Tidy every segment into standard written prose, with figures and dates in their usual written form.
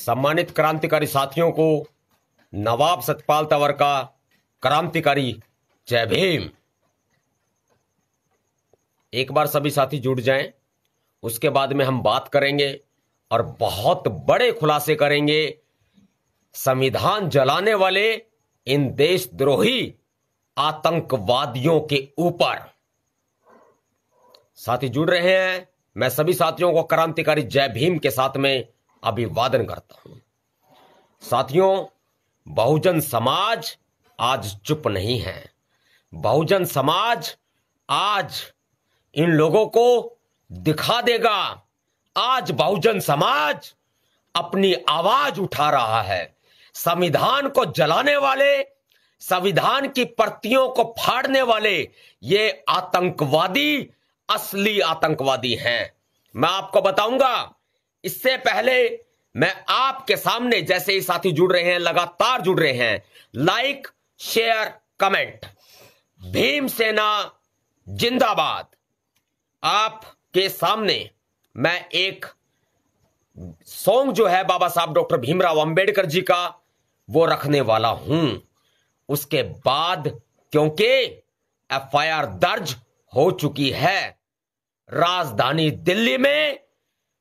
सम्मानित क्रांतिकारी साथियों को नवाब सतपाल तंवर का क्रांतिकारी जय भीम। एक बार सभी साथी जुड़ जाएं, उसके बाद में हम बात करेंगे और बहुत बड़े खुलासे करेंगे संविधान जलाने वाले इन देशद्रोही आतंकवादियों के ऊपर। साथी जुड़ रहे हैं, मैं सभी साथियों को क्रांतिकारी जय भीम के साथ में अभिवादन करता हूं। साथियों, बहुजन समाज आज चुप नहीं है। बहुजन समाज आज इन लोगों को दिखा देगा। आज बहुजन समाज अपनी आवाज उठा रहा है। संविधान को जलाने वाले, संविधान की प्रतियों को फाड़ने वाले ये आतंकवादी असली आतंकवादी हैं। मैं आपको बताऊंगा। इससे पहले मैं आपके सामने, जैसे ही साथी जुड़ रहे हैं, लगातार जुड़ रहे हैं, लाइक, शेयर, कमेंट। भीम सेना जिंदाबाद। आपके सामने मैं एक सॉन्ग जो है बाबा साहब डॉक्टर भीमराव अंबेडकर जी का, वो रखने वाला हूं। उसके बाद, क्योंकि एफआईआर दर्ज हो चुकी है राजधानी दिल्ली में,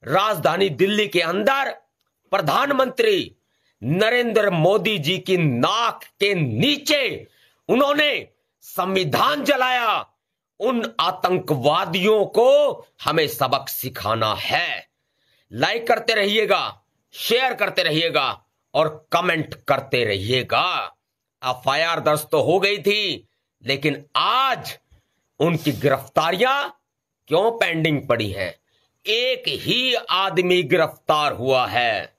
राजधानी दिल्ली के अंदर प्रधानमंत्री नरेंद्र मोदी जी की नाक के नीचे उन्होंने संविधान जलाया। उन आतंकवादियों को हमें सबक सिखाना है। लाइक करते रहिएगा, शेयर करते रहिएगा और कमेंट करते रहिएगा। एफआईआर दर्ज तो हो गई थी, लेकिन आज उनकी गिरफ्तारियां क्यों पेंडिंग पड़ी हैं? एक ही आदमी गिरफ्तार हुआ है,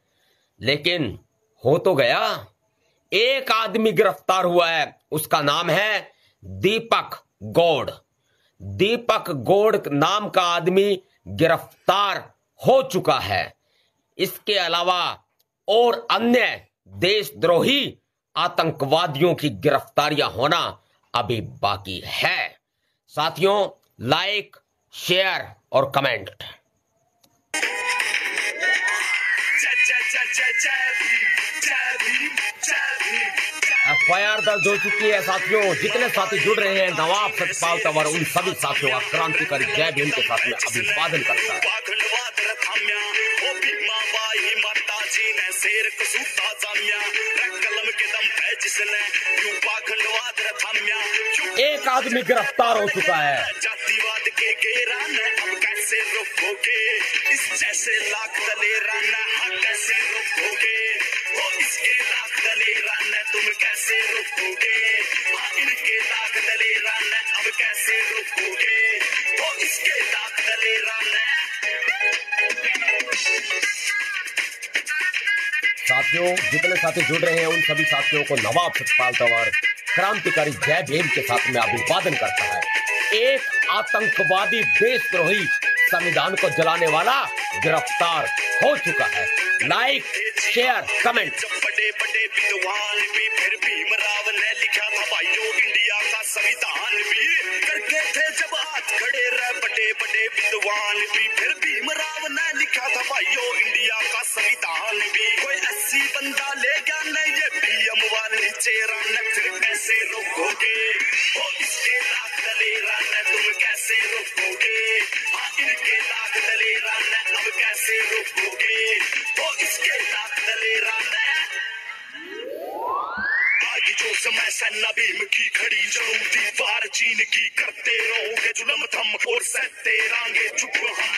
लेकिन हो तो गया। एक आदमी गिरफ्तार हुआ है, उसका नाम है दीपक गौड़। दीपक गौड़ नाम का आदमी गिरफ्तार हो चुका है। इसके अलावा और अन्य देशद्रोही आतंकवादियों की गिरफ्तारियां होना अभी बाकी है। साथियों, लाइक, शेयर और कमेंट। एफआईआर दर्ज हो चुकी है। साथियों, जितने साथी जुड़ रहे हैं, नवाब सतपाल तंवर उन सभी साथियों का क्रांतिकारी जय भीम के साथ में अभिवादन करता है। एक आदमी गिरफ्तार हो चुका है। जातिवाद के घेरा न अब कैसे रोकोगे? इस जैसे लाख दलेरा न कैसे रोकोगे? वो इसके लाख दलेरा न तुम कैसे रोकोगे? इनके लाख दलेरा न अब कैसे रोकोगे? वो इसके लाख दलेरा न। साथियों, जितने साथी जुड़ रहे हैं, उन सभी साथियों को नवाब सतपाल तंवर क्रांतिकारी जय भीम के साथ में अभिवादन करता है। एक आतंकवादी देशद्रोही संविधान को जलाने वाला गिरफ्तार हो चुका है। Like, share, comment. बड़े बड़े विद्वान भी फिर भीमराव ने लिखा था भाइयों इंडिया का संविधान भी करके थे जब हाथ खड़े रहे। बड़े बड़े विद्वान भी फिर भीमराव ने लिखा था भाइयों इंडिया का संविधान भी। कोई 80 बंदा ले गया नहीं ये पीएम वाले चेहरा ने, फिर कैसे रोकोगे? वो इसके लाख दलेरा ने तुम कैसे रोकोगे? इनके लाख दलेरा ने अब कैसे रोकोगे? वो इसके लाख दलेरा ने। आज जो समय सेना भीम की खड़ी जरूर दीवार चीन की करते रहोगे जुल्म थम और सहते रहेंगे चुप हम।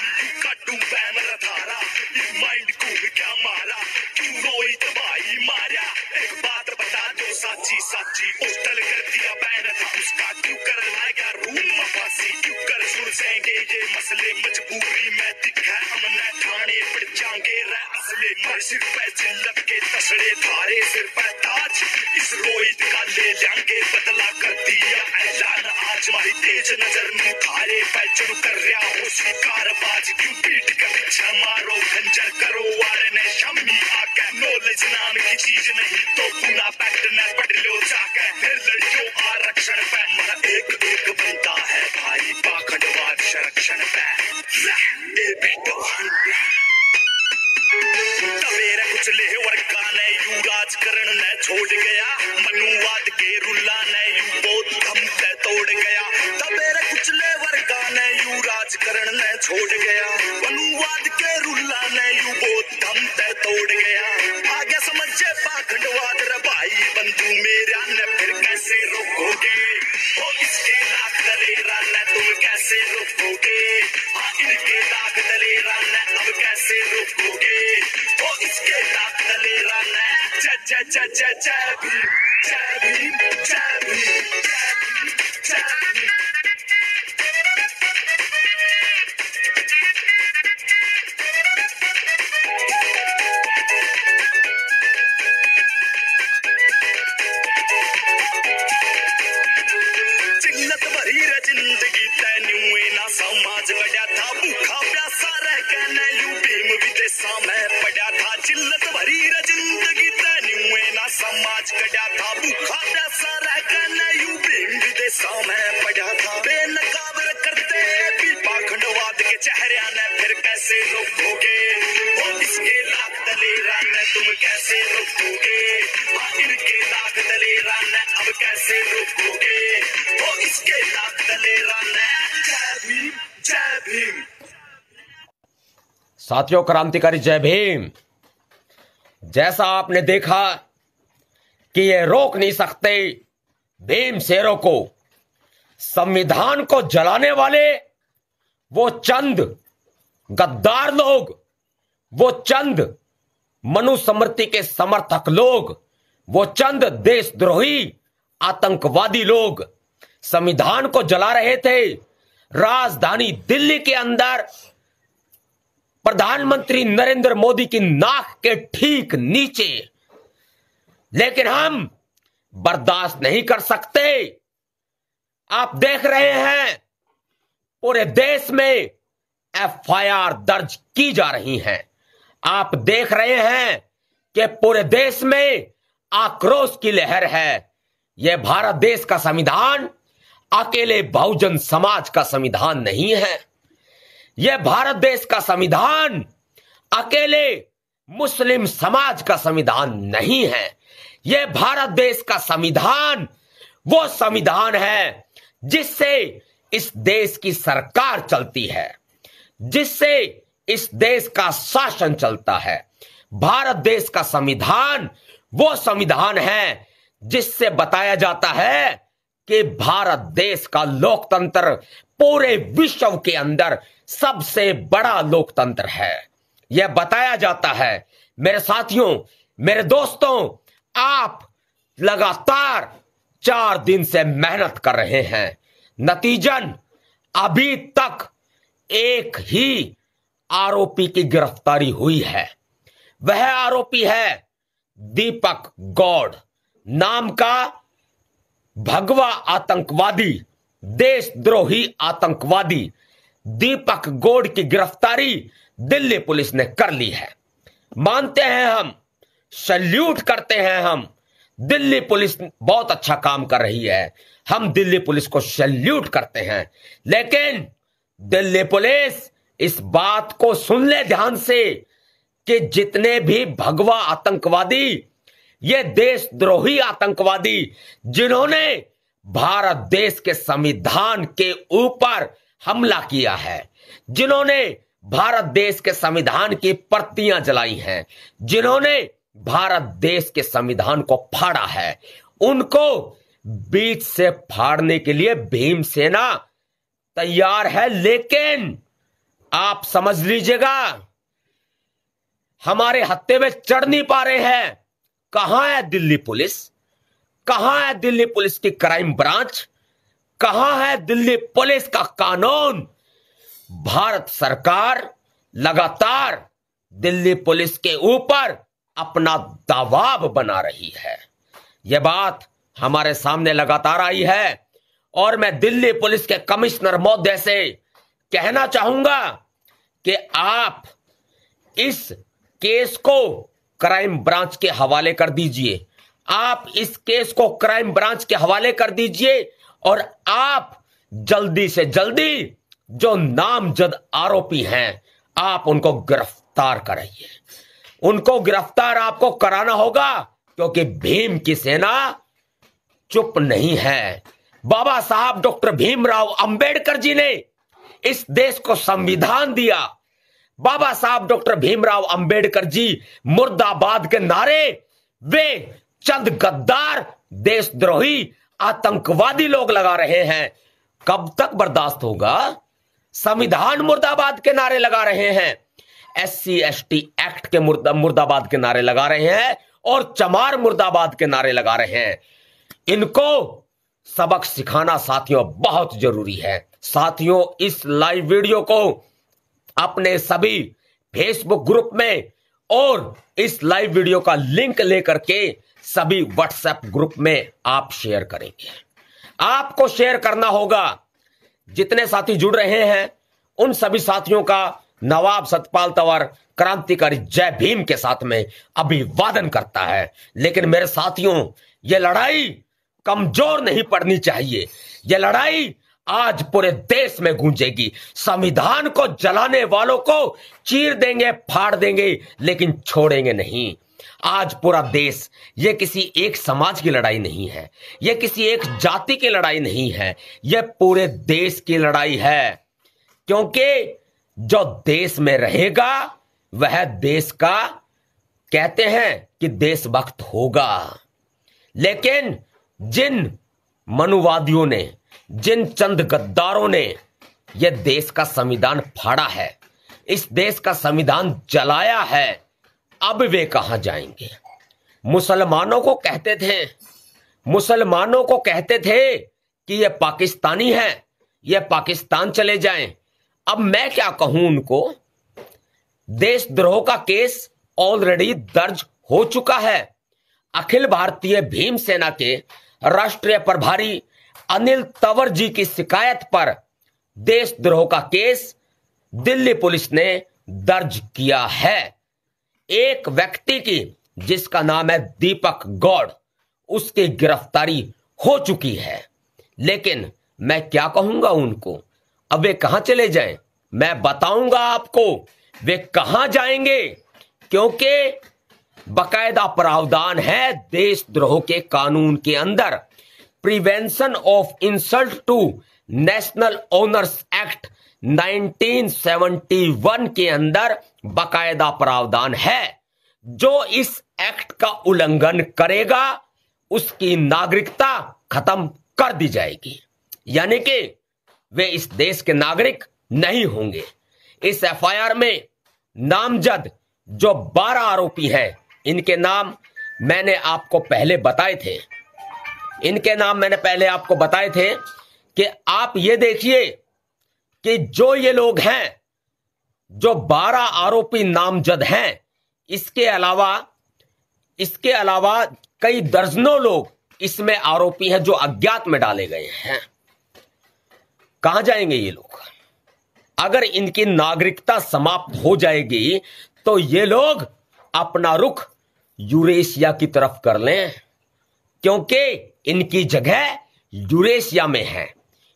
काटू बैन रथारा इस माइंड को क्या मारा? क्यों रोई तबाही मारा? एक बात बता दो साची साची, होटल कर दिया बैन था उसका, क्यों कर लाएगा रूम मफासी? क्यों कर सुलझेंगे ये मसले? मजबूरी में दिखा हमने ठाणे पड़ जाएंगे रे असले। मर सिर पे जिल्लत के तसड़े थारे सिर पे ताज, इस रोहित का ले जाएंगे बदला कर दिया ऐलान। आज मारी तेज नजर मुखारे पैचन कर रहा हो स्वीकार बाज। क्यों पीट कर पीछा मारो खंजर करो वारे ने शम्मी आके। नॉलेज नाम की चीज नहीं तो पुना पैक्ट न पढ़ लो जाके। फिर लड़ियों आरक्षण पे एक एक बनता है भाई पाखंडवाद संरक्षण पे। तवेरा कुछ ले जय जय जय जय भीम, जय भीम, जय भीम, जय भीम, जय भीम। चिल्लत भरी रे जिंदगी तैनू ना समाज कड्या था, भूखा प्यासा रह के नैयू भीम विदेशा में पड़ा था। चिल्लत भरी रे जिंदगी तैनू ना समाज कड्या था, भूखा प्यासा रह के नैयू भीम विदेशा में पड़ा था। बेनकाब करते भी पाखंडवाद के चेहरे ने फिर कैसे रोकोगे, वो इसके लाख दलेरा ने तुम कैसे रोकोगे, इनके लाख दलेरा ने अब कैसे रोकोगे, वो इसके लाख दलेरा ने। जय भीम, जय भीम। साथियों, क्रांतिकारी जय भीम। जैसा आपने देखा कि ये रोक नहीं सकते भीम शेरों को, संविधान को जलाने वाले वो चंद गद्दार लोग, वो चंद मनुस्मृति के समर्थक लोग, वो चंद देशद्रोही आतंकवादी लोग संविधान को जला रहे थे। राजधानी दिल्ली के अंदर प्रधानमंत्री नरेंद्र मोदी की नाक के ठीक नीचे। लेकिन हम बर्दाश्त नहीं कर सकते। आप देख रहे हैं पूरे देश में एफआईआर दर्ज की जा रही हैं। आप देख रहे हैं कि पूरे देश में आक्रोश की लहर है। यह भारत देश का संविधान अकेले बहुजन समाज का संविधान नहीं है। यह भारत देश का संविधान अकेले मुस्लिम समाज का संविधान नहीं है। यह भारत देश का संविधान वो संविधान है जिससे इस देश की सरकार चलती है, जिससे इस देश का शासन चलता है। भारत देश का संविधान वो संविधान है जिससे बताया जाता है कि भारत देश का लोकतंत्र पूरे विश्व के अंदर सबसे बड़ा लोकतंत्र है। यह बताया जाता है। मेरे साथियों, मेरे दोस्तों, आप लगातार 4 दिन से मेहनत कर रहे हैं। नतीजन अभी तक एक ही आरोपी की गिरफ्तारी हुई है। वह आरोपी है दीपक गौड़ नाम का भगवा आतंकवादी, देशद्रोही आतंकवादी। दीपक गौड़ की गिरफ्तारी दिल्ली पुलिस ने कर ली है। मानते हैं हम, सैल्यूट करते हैं हम। दिल्ली पुलिस बहुत अच्छा काम कर रही है। हम दिल्ली पुलिस को सैल्यूट करते हैं। लेकिन दिल्ली पुलिस इस बात को सुन ले ध्यान से कि जितने भी भगवा आतंकवादी, ये देशद्रोही आतंकवादी जिन्होंने भारत देश के संविधान के ऊपर हमला किया है, जिन्होंने भारत देश के संविधान की प्रतियां जलाई हैं, जिन्होंने भारत देश के संविधान को फाड़ा है, उनको बीच से फाड़ने के लिए भीमसेना तैयार है। लेकिन आप समझ लीजिएगा, हमारे हत्थे में चढ़ नहीं पा रहे हैं। कहां है दिल्ली पुलिस? कहां है दिल्ली पुलिस की क्राइम ब्रांच? कहां है दिल्ली पुलिस का कानून? भारत सरकार लगातार दिल्ली पुलिस के ऊपर अपना दबाव बना रही है। यह बात हमारे सामने लगातार आई है और मैं दिल्ली पुलिस के कमिश्नर महोदय से कहना चाहूंगा कि आप इस केस को क्राइम ब्रांच के हवाले कर दीजिए। आप इस केस को क्राइम ब्रांच के हवाले कर दीजिए और आप जल्दी से जल्दी जो नामजद आरोपी हैं, आप उनको गिरफ्तार कराइए। उनको गिरफ्तार आपको कराना होगा, क्योंकि भीम की सेना चुप नहीं है। बाबा साहब डॉक्टर भीमराव अंबेडकर जी ने इस देश को संविधान दिया। बाबा साहब डॉक्टर भीमराव अंबेडकर जी मुर्दाबाद के नारे वे चंद गद्दार, देशद्रोही, आतंकवादी लोग लगा रहे हैं। कब तक बर्दाश्त होगा? संविधान मुर्दाबाद के नारे लगा रहे हैं, SC ST एक्ट के मुर्दाबाद के नारे लगा रहे हैं और चमार मुर्दाबाद के नारे लगा रहे हैं। इनको सबक सिखाना साथियों बहुत जरूरी है। साथियों, इस लाइव वीडियो को अपने सभी फेसबुक ग्रुप में और इस लाइव वीडियो का लिंक लेकर के सभी व्हाट्सएप ग्रुप में आप शेयर करेंगे। आपको शेयर करना होगा। जितने साथी जुड़ रहे हैं उन सभी साथियों का नवाब सतपाल तंवर क्रांतिकारी जय भीम के साथ में अभिवादन करता है। लेकिन मेरे साथियों, यह लड़ाई कमजोर नहीं पड़नी चाहिए। यह लड़ाई आज पूरे देश में गूंजेगी। संविधान को जलाने वालों को चीर देंगे, फाड़ देंगे, लेकिन छोड़ेंगे नहीं। आज पूरा देश, यह किसी एक समाज की लड़ाई नहीं है, यह किसी एक जाति की लड़ाई नहीं है, यह पूरे देश की लड़ाई है। क्योंकि जो देश में रहेगा वह देश का, कहते हैं कि देशभक्त होगा। लेकिन जिन मनुवादियों ने, जिन चंद गद्दारों ने यह देश का संविधान फाड़ा है, इस देश का संविधान जलाया है, अब वे कहां जाएंगे? मुसलमानों को कहते थे कि यह पाकिस्तानी है, यह पाकिस्तान चले जाएं। अब मैं क्या कहूं उनको? देशद्रोह का केस ऑलरेडी दर्ज हो चुका है। अखिल भारतीय भीम सेना के राष्ट्रीय प्रभारी अनिल तंवर जी की शिकायत पर देशद्रोह का केस दिल्ली पुलिस ने दर्ज किया है। एक व्यक्ति की, जिसका नाम है दीपक गौड़, उसकी गिरफ्तारी हो चुकी है। लेकिन मैं क्या कहूंगा उनको? अब वे कहां चले जाएं? मैं बताऊंगा आपको वे कहां जाएंगे, क्योंकि बकायदा प्रावधान है देशद्रोह के कानून के अंदर। Prevention of insult to national honours act 1971 के अंदर बकायदा प्रावधान है। जो इस एक्ट का उल्लंघन करेगा उसकी नागरिकता खत्म कर दी जाएगी, यानी कि वे इस देश के नागरिक नहीं होंगे। इस एफआईआर में नामजद जो 12 आरोपी हैं, इनके नाम मैंने आपको पहले बताए थे। कि आप ये देखिए कि जो ये लोग हैं, जो 12 आरोपी नामजद हैं, इसके अलावा कई दर्जनों लोग इसमें आरोपी हैं जो अज्ञात में डाले गए हैं। कहां जाएंगे ये लोग? अगर इनकी नागरिकता समाप्त हो जाएगी तो ये लोग अपना रुख यूरेशिया की तरफ कर लें, क्योंकि इनकी जगह यूरेशिया में है।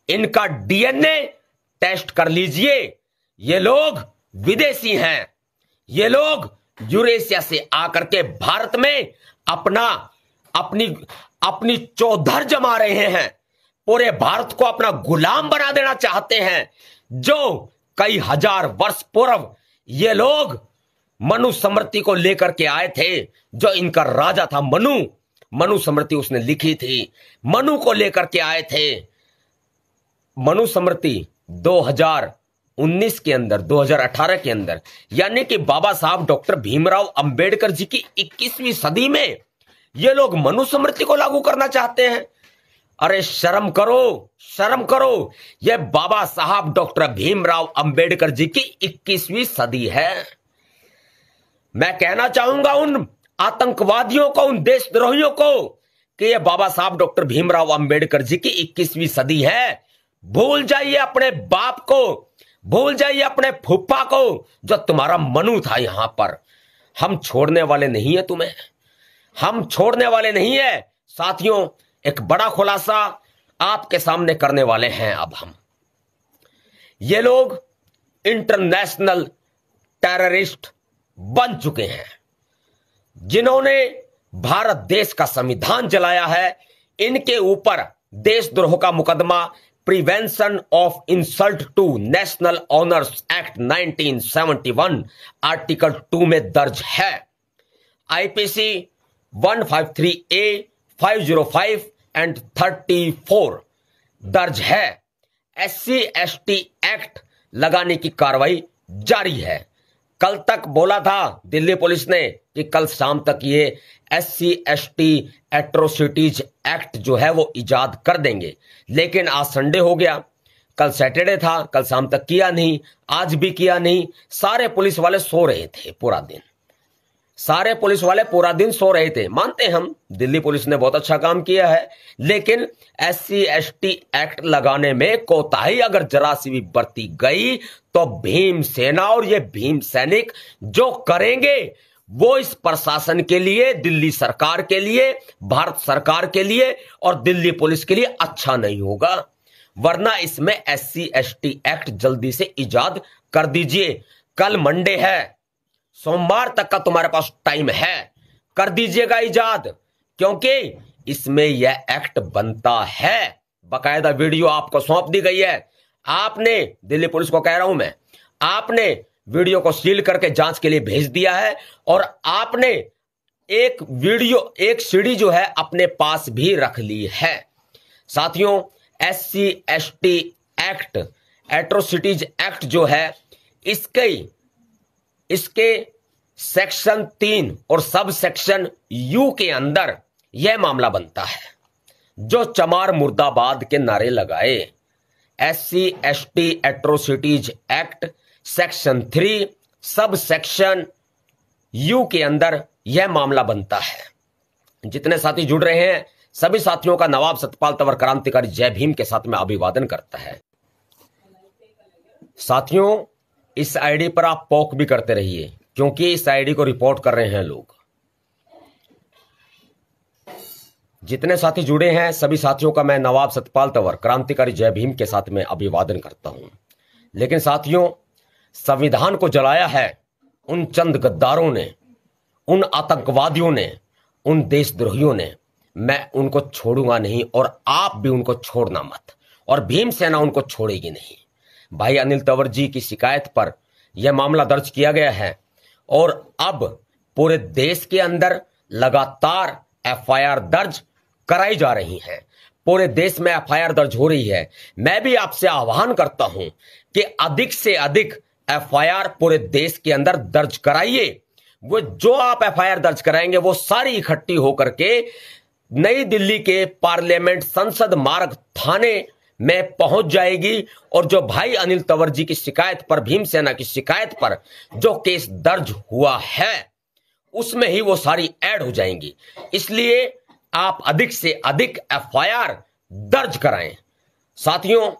इनका डीएनए टेस्ट कर लीजिए। ये लोग विदेशी हैं। ये लोग यूरेशिया से आकर के भारत में अपनी चौधर जमा रहे हैं। पूरे भारत को अपना गुलाम बना देना चाहते हैं। जो कई हजार वर्ष पूर्व ये लोग मनुस्मृति को लेकर के आए थे, जो इनका राजा था मनुस्मृति उसने लिखी थी, मनु को लेकर के आए थे। मनुस्मृति 2019 के अंदर, 2018 के अंदर, यानी कि बाबा साहब डॉक्टर भीमराव अंबेडकर जी की 21वीं सदी में ये लोग मनुस्मृति को लागू करना चाहते हैं। अरे शर्म करो। यह बाबा साहब डॉक्टर भीमराव अंबेडकर जी की 21वीं सदी है। मैं कहना चाहूंगा उन आतंकवादियों को, उन देशद्रोहियों को, कि यह बाबा साहब डॉक्टर भीमराव अंबेडकर जी की 21वीं सदी है। भूल जाइए अपने बाप को, भूल जाइए अपने फूफा को, जो तुम्हारा मनु था यहां पर। हम छोड़ने वाले नहीं है तुम्हें, हम छोड़ने वाले नहीं है। साथियों, एक बड़ा खुलासा आपके सामने करने वाले हैं अब हम। ये लोग इंटरनेशनल टेररिस्ट बन चुके हैं, जिन्होंने भारत देश का संविधान जलाया है। इनके ऊपर देशद्रोह का मुकदमा prevention of insult to national honours act 1971 आर्टिकल 2 में दर्ज है। आईपीसी 153A 505 एंड 34 दर्ज है। SC ST एक्ट लगाने की कार्रवाई जारी है। कल तक बोला था दिल्ली पुलिस ने कि कल शाम तक ये SC/ST एट्रोसिटीज एक्ट जो है वो इजाद कर देंगे, लेकिन आज संडे हो गया, कल सैटरडे था, कल शाम तक किया नहीं, आज भी किया नहीं। सारे पुलिस वाले सो रहे थे पूरा दिन, सारे पुलिस वाले पूरा दिन सो रहे थे। मानते हैं हम दिल्ली पुलिस ने बहुत अच्छा काम किया है, लेकिन SC/ST एक्ट लगाने में कोताही अगर जरा सी भी बरती गई तो भीम सेना और ये भीम सैनिक जो करेंगे वो इस प्रशासन के लिए, दिल्ली सरकार के लिए, भारत सरकार के लिए और दिल्ली पुलिस के लिए अच्छा नहीं होगा। वरना इसमें SC/ST एक्ट जल्दी से इजाद कर दीजिए। कल मंडे है, सोमवार तक का तुम्हारे पास टाइम है, कर दीजिएगा इजाद, क्योंकि इसमें यह एक्ट बनता है। बकायदा वीडियो आपको सौंप दी गई है। आपने, दिल्ली पुलिस को कह रहा हूं मैं, आपने वीडियो को सील करके जांच के लिए भेज दिया है और आपने एक वीडियो, एक सीडी जो है अपने पास भी रख ली है। साथियों, SC/ST एक्ट, एट्रोसिटीज एक्ट जो है, इसके सेक्शन 3 और सब सेक्शन U के अंदर यह मामला बनता है। जो चमार मुर्दाबाद के नारे लगाए, SC/ST atrocities act section 3 sub section U के अंदर यह मामला बनता है। जितने साथी जुड़ रहे हैं सभी साथियों का नवाब सतपाल तंवर क्रांतिकारी जय भीम के साथ में अभिवादन करता है। साथियों, इस आईडी पर आप पॉक भी करते रहिए, क्योंकि इस आईडी को रिपोर्ट कर रहे हैं लोग। जितने साथी जुड़े हैं सभी साथियों का मैं नवाब सतपाल तंवर क्रांतिकारी जय भीम के साथ में अभिवादन करता हूं। लेकिन साथियों, संविधान को जलाया है उन चंद गद्दारों ने, उन आतंकवादियों ने, उन देशद्रोहियों ने। मैं उनको छोड़ूंगा नहीं और आप भी उनको छोड़ना मत, और भीम सेना उनको छोड़ेगी नहीं। भाई अनिल तंवर जी की शिकायत पर यह मामला दर्ज किया गया है और अब पूरे देश के अंदर लगातार FIR दर्ज कराई जा रही है। पूरे देश में FIR दर्ज हो रही है। मैं भी आपसे आह्वान करता हूं कि अधिक से अधिक FIR पूरे देश के अंदर दर्ज कराइए। वो जो आप FIR दर्ज कराएंगे वो सारी इकट्ठी होकर के नई दिल्ली के पार्लियामेंट संसद मार्ग थाने में पहुंच जाएगी, और जो भाई अनिल तंवर जी की शिकायत पर, भीम सेना की शिकायत पर जो केस दर्ज हुआ है उसमें ही वो सारी ऐड हो जाएंगी। इसलिए आप अधिक से अधिक FIR दर्ज कराएं। साथियों,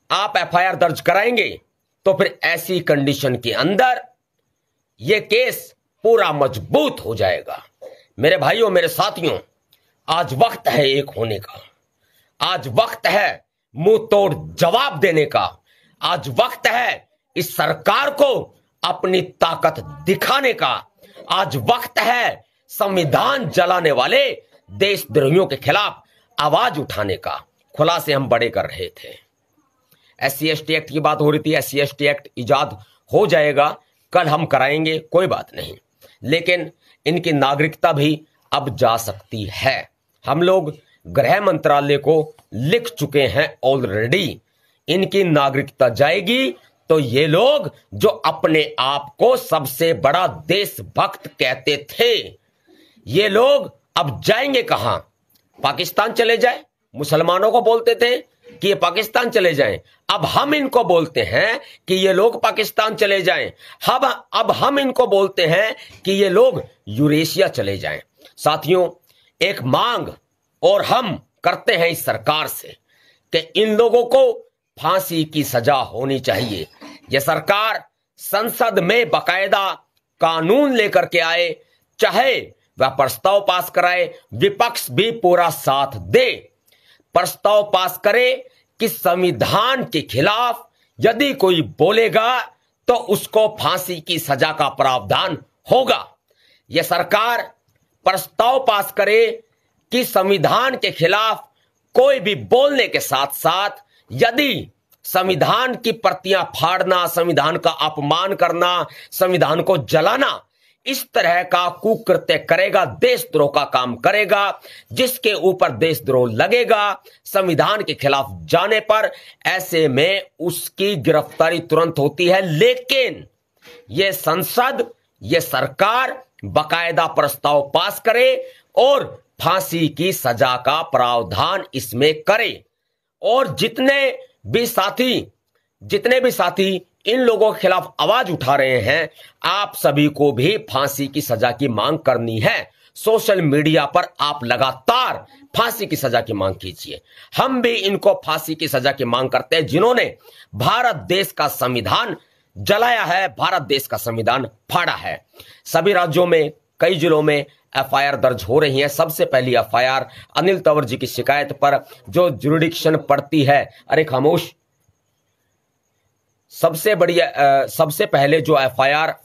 आप FIR दर्ज कराएंगे तो फिर ऐसी कंडीशन के अंदर यह केस पूरा मजबूत हो जाएगा। मेरे भाइयों, मेरे साथियों, आज वक्त है एक होने का, आज वक्त है मुंह तोड़ जवाब देने का, आज वक्त है इस सरकार को अपनी ताकत दिखाने का, आज वक्त है संविधान जलाने वाले देशद्रोहियों के खिलाफ आवाज उठाने का। खुलासे हम बड़े कर रहे थे। SC/ST एक्ट की बात हो रही थी, SC/ST एक्ट इजाद हो जाएगा, कल हम कराएंगे, कोई बात नहीं, लेकिन इनकी नागरिकता भी अब जा सकती है। हम लोग गृह मंत्रालय को लिख चुके हैं ऑलरेडी। इनकी नागरिकता जाएगी तो ये लोग जो अपने आप को सबसे बड़ा देशभक्त कहते थे, ये लोग अब जाएंगे कहां? पाकिस्तान चले जाए। मुसलमानों को बोलते थे कि ये पाकिस्तान चले जाएं, अब हम इनको बोलते हैं कि ये लोग पाकिस्तान चले जाएं। अब हम इनको बोलते हैं कि ये लोग यूरेशिया चले जाएं। साथियों, एक मांग और हम करते हैं इस सरकार से कि इन लोगों को फांसी की सजा होनी चाहिए। यह सरकार संसद में बकायदा कानून लेकर के आए, चाहे वह प्रस्ताव पास कराए, विपक्ष भी पूरा साथ दे, प्रस्ताव पास करे कि संविधान के खिलाफ यदि कोई बोलेगा तो उसको फांसी की सजा का प्रावधान होगा। यह सरकार प्रस्ताव पास करे कि संविधान के खिलाफ कोई भी बोलने के साथ साथ यदि संविधान की प्रतियां फाड़ना, संविधान का अपमान करना, संविधान को जलाना, इस तरह का कुकृत्य करेगा, देशद्रोह का काम करेगा, जिसके ऊपर देशद्रोह लगेगा संविधान के खिलाफ जाने पर, ऐसे में उसकी गिरफ्तारी तुरंत होती है। लेकिन ये संसद, ये सरकार बकायदा प्रस्ताव पास करे और फांसी की सजा का प्रावधान इसमें करे। और जितने भी साथी इन लोगों के खिलाफ आवाज उठा रहे हैं, आप सभी को भी फांसी की सजा की मांग करनी है। सोशल मीडिया पर आप लगातार फांसी की सजा की मांग कीजिए। हम भी इनको फांसी की सजा की मांग करते हैं, जिन्होंने भारत देश का संविधान जलाया है, भारत देश का संविधान फाड़ा है। सभी राज्यों में, कई जिलों में एफआईआर दर्ज हो रही है। सबसे पहली एफआईआर अनिल तंवर जी की शिकायत पर जो जुरिडिक्शन पड़ती है, अरे खामोश, सबसे पहले जो एफआईआर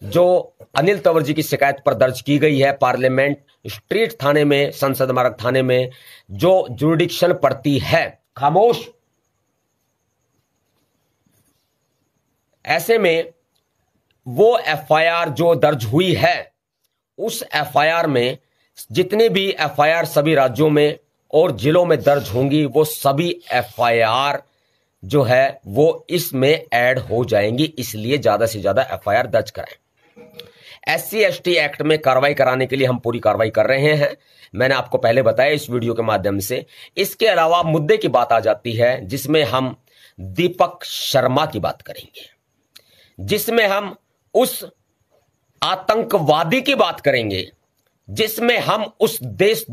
जो अनिल तंवर जी की शिकायत पर दर्ज की गई है पार्लियामेंट स्ट्रीट थाने में, संसद मार्ग थाने में जो जुरिडिक्शन पड़ती है, खामोश, ऐसे में वो एफआईआर जो दर्ज हुई है, उस एफआईआर में जितने भी एफआईआर सभी राज्यों में और जिलों में दर्ज होंगी, वो सभी एफआईआर जो है वो इसमें ऐड हो जाएंगी। इसलिए ज्यादा से ज्यादा एफआईआर दर्ज कराएं। SC/ST एक्ट में कार्रवाई कराने के लिए हम पूरी कार्रवाई कर रहे हैं, मैंने आपको पहले बताया इस वीडियो के माध्यम से। इसके अलावा मुद्दे की बात आ जाती है, जिसमें हम दीपक शर्मा की बात करेंगे, जिसमें हम उस आतंकवादी की बात करेंगे, जिसमें हम उस देश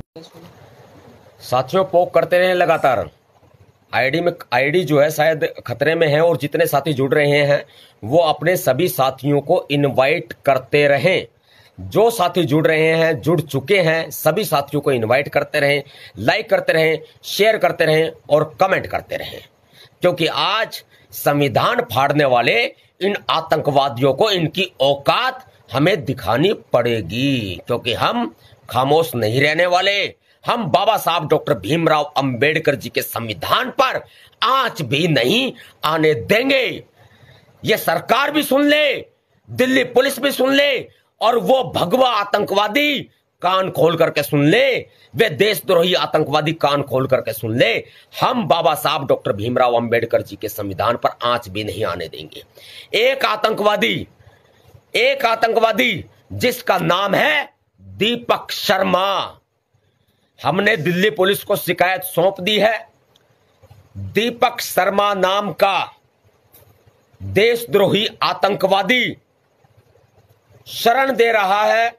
साथियों पोक करते रहे लगातार। आईडी जो है शायद खतरे में है, और जितने साथी जुड़ रहे हैं वो अपने सभी साथियों को इनवाइट करते रहें। जो साथी जुड़ रहे हैं, जुड़ चुके हैं, सभी साथियों को इनवाइट करते रहें, लाइक करते रहें, शेयर करते रहें और कमेंट करते रहें, क्योंकि आज संविधान फाड़ने वाले इन आतंकवादियों को इनकी औकात हमें दिखानी पड़ेगी, क्योंकि हम खामोश नहीं रहने वाले। हम बाबा साहब डॉक्टर भीमराव अंबेडकर जी के संविधान पर आंच भी नहीं आने देंगे। यह सरकार भी सुन ले, दिल्ली पुलिस भी सुन ले, और वो भगवा आतंकवादी कान खोल करके सुन ले, वे देशद्रोही आतंकवादी कान खोल करके सुन ले। हम बाबा साहब डॉक्टर भीमराव अंबेडकर जी के संविधान पर आंच भी नहीं आने देंगे। एक आतंकवादी जिसका नाम है दीपक शर्मा, हमने दिल्ली पुलिस को शिकायत सौंप दी है। दीपक शर्मा नाम का देशद्रोही आतंकवादी शरण दे रहा है,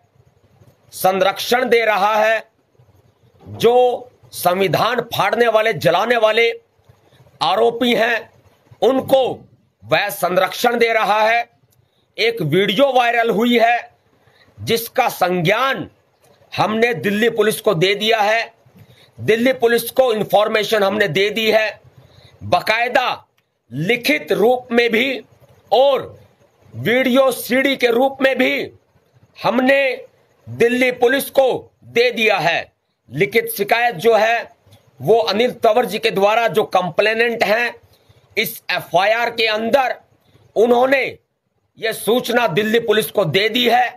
संरक्षण दे रहा है, जो संविधान फाड़ने वाले, जलाने वाले आरोपी हैं, उनको वह संरक्षण दे रहा है। एक वीडियो वायरल हुई है, जिसका संज्ञान हमने दिल्ली पुलिस को दे दिया है। दिल्ली पुलिस को इंफॉर्मेशन हमने दे दी है, बकायदा लिखित रूप में भी और वीडियो सीडी के रूप में भी हमने दिल्ली पुलिस को दे दिया है। लिखित शिकायत जो है वो अनिल तंवर जी के द्वारा, जो कंप्लेनेंट हैं इस एफआईआर के अंदर, उन्होंने ये सूचना दिल्ली पुलिस को दे दी है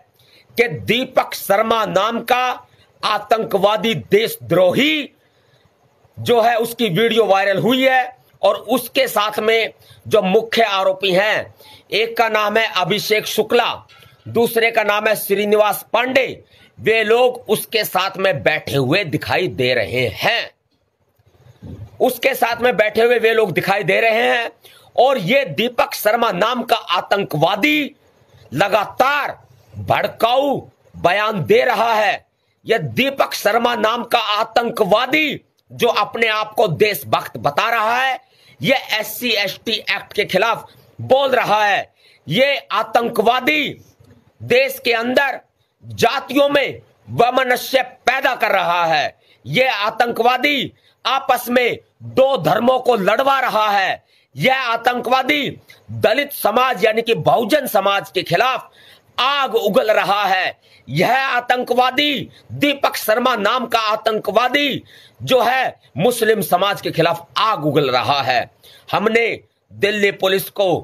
कि दीपक शर्मा नाम का आतंकवादी देशद्रोही जो है, उसकी वीडियो वायरल हुई है। और उसके साथ में जो मुख्य आरोपी हैं, एक का नाम है अभिषेक शुक्ला, दूसरे का नाम है श्रीनिवास पांडे, वे लोग उसके साथ में बैठे हुए दिखाई दे रहे हैं। उसके साथ में बैठे हुए वे लोग दिखाई दे रहे हैं। और ये दीपक शर्मा नाम का आतंकवादी लगातार भड़काऊ बयान दे रहा है। यह दीपक शर्मा नाम का आतंकवादी जो अपने आप को देशभक्त बता रहा है, यह SC/ST एक्ट के खिलाफ बोल रहा है। यह आतंकवादी देश के अंदर जातियों में वैमनस्य पैदा कर रहा है। यह आतंकवादी आपस में दो धर्मों को लड़वा रहा है। यह आतंकवादी दलित समाज यानी कि बहुजन समाज के खिलाफ आग उगल रहा है। यह आतंकवादी दीपक शर्मा नाम का आतंकवादी जो है मुस्लिम समाज के खिलाफ आग उगल रहा है। हमने दिल्ली पुलिस को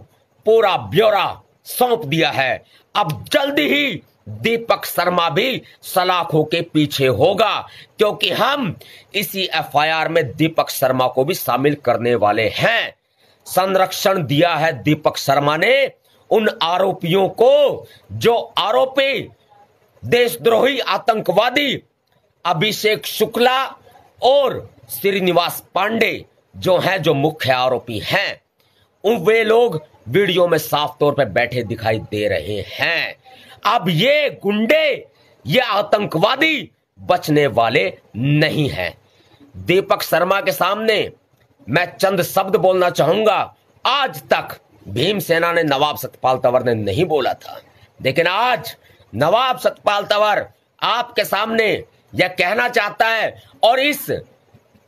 पूरा ब्यौरा सौंप दिया है। अब जल्दी ही दीपक शर्मा भी सलाखों के पीछे होगा, क्योंकि हम इसी एफआईआर में दीपक शर्मा को भी शामिल करने वाले हैं। संरक्षण दिया है दीपक शर्मा ने उन आरोपियों को, जो आरोपी देशद्रोही आतंकवादी अभिषेक शुक्ला और श्रीनिवास पांडे जो हैं, जो मुख्य आरोपी हैं, वे लोग वीडियो में साफ तौर पर बैठे दिखाई दे रहे हैं। अब ये गुंडे, ये आतंकवादी बचने वाले नहीं हैं। दीपक शर्मा के सामने मैं चंद शब्द बोलना चाहूंगा। आज तक भीमसेना ने, नवाब सतपाल तंवर ने नहीं बोला था, लेकिन आज नवाब सतपाल तंवर आपके सामने यह कहना चाहता है और इस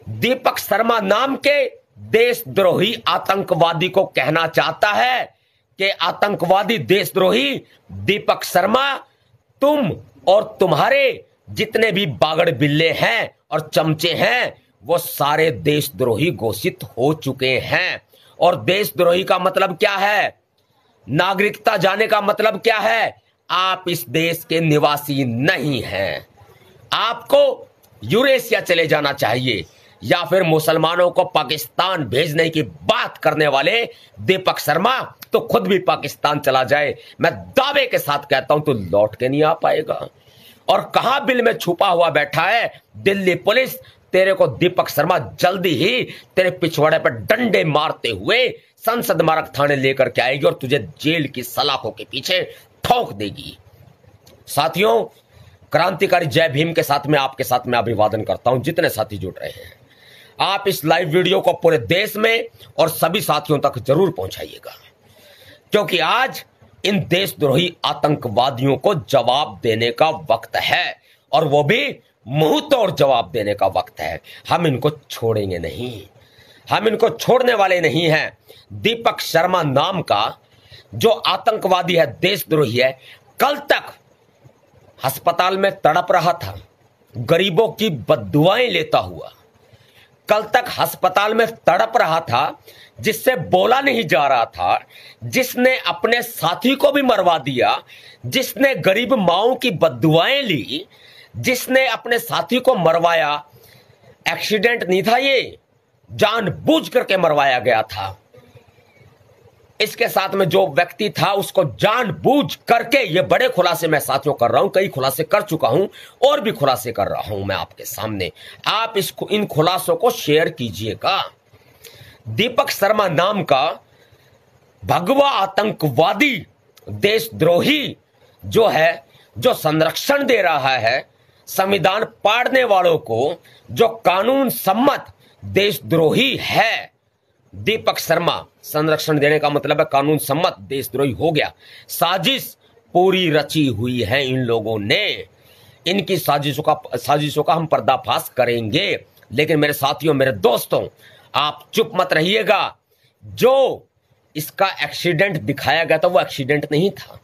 दीपक शर्मा नाम के देशद्रोही आतंकवादी को कहना चाहता है कि आतंकवादी देशद्रोही दीपक शर्मा, तुम और तुम्हारे जितने भी बागड़ बिल्ले हैं और चमचे हैं, वो सारे देशद्रोही घोषित हो चुके हैं। और देशद्रोही का मतलब क्या है? नागरिकता जाने का मतलब क्या है? आप इस देश के निवासी नहीं हैं। आपको यूरेशिया चले जाना चाहिए, या फिर मुसलमानों को पाकिस्तान भेजने की बात करने वाले दीपक शर्मा तो खुद भी पाकिस्तान चला जाए, मैं दावे के साथ कहता हूं, तो लौट के नहीं आ पाएगा। और कहां बिल में छुपा हुआ बैठा है दिल्ली पुलिस, तेरे को दीपक शर्मा जल्दी ही तेरे पिछवाड़े पर डंडे मारते हुए संसद मार्ग थाने लेकर के आएगी और तुझे जेल की सलाखों के पीछे ठोक देगी। साथियों, क्रांतिकारी जय भीम के साथ में आपके साथ में अभिवादन करता हूं। जितने साथी जुड़ रहे हैं, आप इस लाइव वीडियो को पूरे देश में और सभी साथियों तक जरूर पहुंचाइएगा, क्योंकि आज इन देशद्रोही आतंकवादियों को जवाब देने का वक्त है, और वो भी मुंह तोड़ जवाब देने का वक्त है। हम इनको छोड़ेंगे नहीं, हम इनको छोड़ने वाले नहीं हैं। दीपक शर्मा नाम का जो आतंकवादी है, देशद्रोही है, कल तक अस्पताल में तड़प रहा था, गरीबों की बद्दुआएं लेता हुआ, कल तक अस्पताल में तड़प रहा था, जिससे बोला नहीं जा रहा था, जिसने अपने साथी को भी मरवा दिया, जिसने गरीब माओं की बद्दुआएं ली, जिसने अपने साथी को मरवाया। एक्सीडेंट नहीं था ये, जानबूझ करके मरवाया गया था। इसके साथ में जो व्यक्ति था उसको जानबूझ करके, ये बड़े खुलासे मैं साथियों कर रहा हूं, कई खुलासे कर चुका हूं और भी खुलासे कर रहा हूं मैं आपके सामने। आप इन खुलासों को शेयर कीजिएगा। दीपक शर्मा नाम का भगवा आतंकवादी देशद्रोही जो है, जो संरक्षण दे रहा है संविधान पाड़ने वालों को, जो कानून सम्मत देशद्रोही है, दीपक शर्मा संरक्षण देने का मतलब है कानून सम्मत देशद्रोही हो गया। साजिश पूरी रची हुई है इन लोगों ने। इनकी साजिशों का हम पर्दाफाश करेंगे। लेकिन मेरे साथियों, मेरे दोस्तों, आप चुप मत रहिएगा। जो इसका एक्सीडेंट दिखाया गया था वो एक्सीडेंट नहीं था।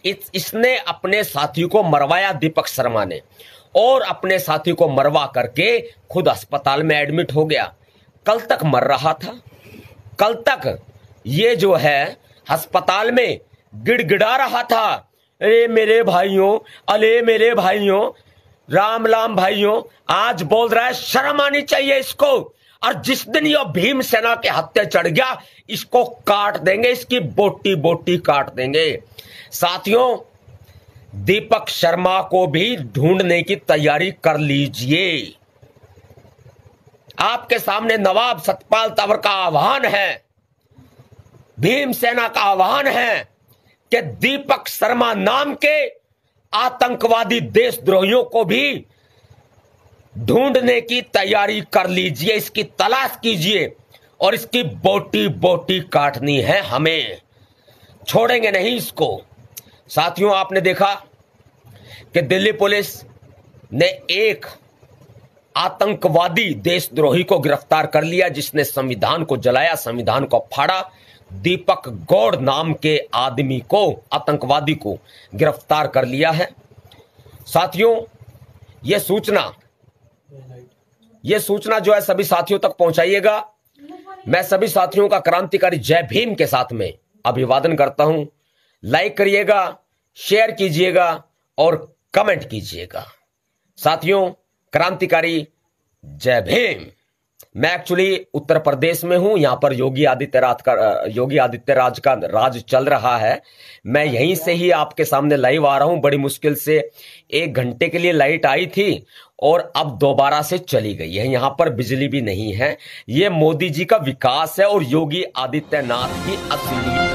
इसने अपने साथी को मरवाया, दीपक शर्मा ने, और अपने साथी को मरवा करके खुद अस्पताल में एडमिट हो गया। कल तक मर रहा था, कल तक ये जो है अस्पताल में गिड़गिड़ा रहा था, अरे मेरे भाइयों, अले मेरे भाइयों, राम राम भाइयों। आज बोल रहा है शर्म आनी चाहिए इसको। और जिस दिन ये भीमसेना के हत्थे चढ़ गया, इसको काट देंगे, इसकी बोटी बोटी काट देंगे। साथियों, दीपक शर्मा को भी ढूंढने की तैयारी कर लीजिए। आपके सामने नवाब सतपाल तंवर का आह्वान है, भीमसेना का आह्वान है कि दीपक शर्मा नाम के आतंकवादी देशद्रोहियों को भी ढूंढने की तैयारी कर लीजिए, इसकी तलाश कीजिए और इसकी बोटी बोटी काटनी है हमें। छोड़ेंगे नहीं इसको। साथियों, आपने देखा कि दिल्ली पुलिस ने एक आतंकवादी देशद्रोही को गिरफ्तार कर लिया, जिसने संविधान को जलाया, संविधान को फाड़ा। दीपक गौड़ नाम के आदमी को, आतंकवादी को गिरफ्तार कर लिया है। साथियों, यह सूचना जो है सभी साथियों तक पहुंचाइएगा। मैं सभी साथियों का क्रांतिकारी जय भीम के साथ में अभिवादन करता हूं। लाइक करिएगा, शेयर कीजिएगा और कमेंट कीजिएगा। साथियों, क्रांतिकारी जय भीम। मैं एक्चुअली उत्तर प्रदेश में हूं। यहां पर योगी आदित्यनाथ का राज चल रहा है। मैं यहीं से ही आपके सामने लाइव आ रहा हूं। बड़ी मुश्किल से 1 घंटे के लिए लाइट आई थी और अब दोबारा से चली गई है। यहां पर बिजली भी नहीं है। ये मोदी जी का विकास है और योगी आदित्यनाथ की असली